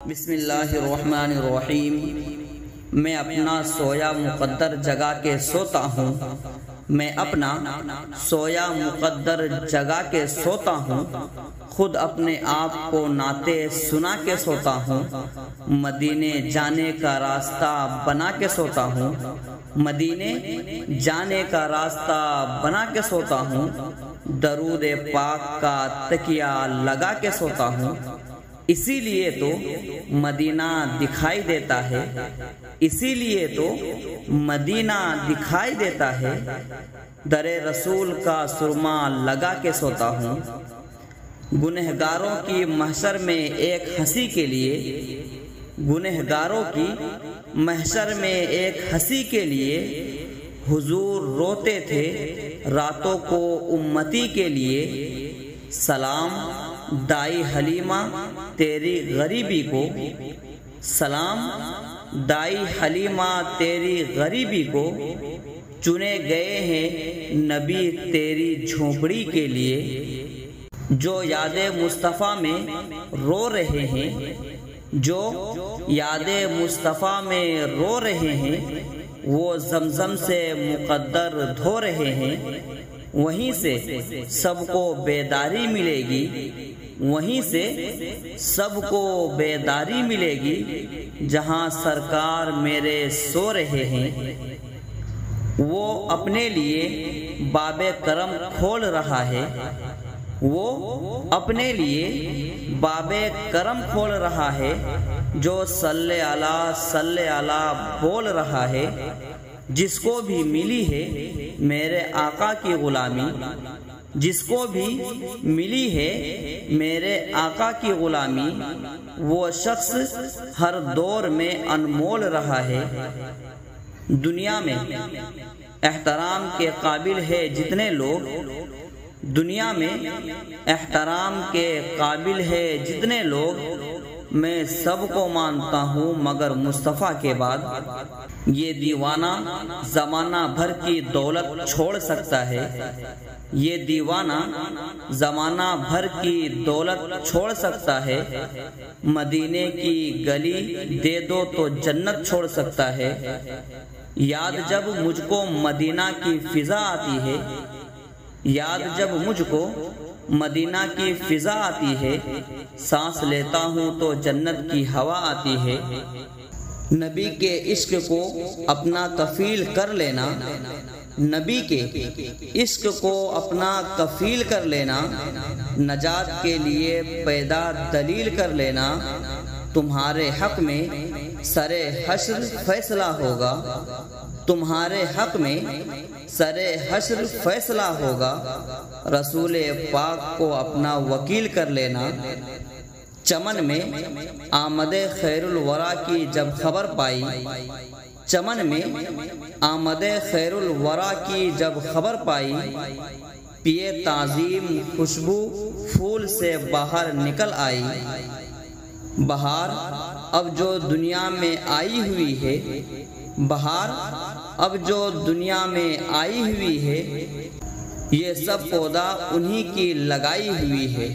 بسم اللہ الرحمن الرحیم۔ میں اپنا سویا مقدر جگا کے سوتا ہوں، میں اپنا سویا مقدر جگا کے سوتا ہوں، خود اپنے آپ کو نعتیں سنا کے سوتا ہوں، مدینے جانے کا راستہ بنا کے سوتا ہوں، مدینے جانے کا راستہ بنا کے سوتا ہوں، درود پاک کا تکیہ لگا کے سوتا ہوں۔ اسی لیے تو مدینہ دکھائی دیتا ہے، اسی لیے تو مدینہ دکھائی دیتا ہے، در رسول کا سرما لگا کے سوتا ہوں۔ گنہگاروں کی محشر میں ایک ہنسی کے لیے، گنہگاروں کی محشر میں ایک ہنسی کے لیے حضور روتے تھے راتوں کو امتی کے لیے۔ سلام دائی حلیمہ تیری غریبی کو، سلام دائی حلیمہ تیری غریبی کو، چنے گئے ہیں نبی تیری جھونپڑی کے لیے۔ جو یاد مصطفیٰ میں رو رہے ہیں، جو یاد مصطفیٰ میں رو رہے ہیں، وہ زمزم سے مقدر دھو رہے ہیں۔ وہیں سے سب کو بیداری ملے گی، وہیں سے سب کو بیداری ملے گی، جہاں سرکار میرے سو رہے ہیں۔ وہ اپنے لیے باب کرم کھول رہا ہے، وہ اپنے لیے باب کرم کھول رہا ہے، جو صلی اللہ صلی اللہ بول رہا ہے۔ جس کو بھی ملی ہے میرے آقا کی غلامی، جس کو بھی ملی ہے میرے آقا کی غلامی، وہ شخص ہر دور میں انمول رہا ہے۔ دنیا میں احترام کے قابل ہے جتنے لوگ، دنیا میں احترام کے قابل ہے جتنے لوگ، میں سب کو مانتا ہوں مگر مصطفیٰ کے بعد۔ یہ دیوانہ زمانہ بھر کی دولت چھوڑ سکتا ہے، یہ دیوانہ زمانہ بھر کی دولت چھوڑ سکتا ہے، مدینے کی گلی دے دو تو جنت چھوڑ سکتا ہے۔ یاد جب مجھ کو مدینہ کی فضا آتی ہے، یاد جب مجھ کو مدینہ کی فضا آتی ہے، سانس لیتا ہوں تو جنت کی ہوا آتی ہے۔ نبی کے عشق کو اپنا کفیل کر لینا، نبی کے عشق کو اپنا کفیل کر لینا، نجات کے لیے پیدا دلیل کر لینا۔ تمہارے حق میں سر حشر فیصلہ ہوگا، تمہارے حق میں سر حشر فیصلہ ہوگا، رسول پاک کو اپنا وکیل کر لینا۔ چمن میں آمد خیر الورا کی جب خبر پائی، چمن میں آمد خیر الورا کی جب خبر پائی، پیے تعظیم خوشبو پھول سے باہر نکل آئی۔ بہار اب جو دنیا میں آئی ہوئی ہے، بہار اب جو دنیا میں آئی ہوئی ہے، یہ سب پودا انہی کی لگائی ہوئی ہے۔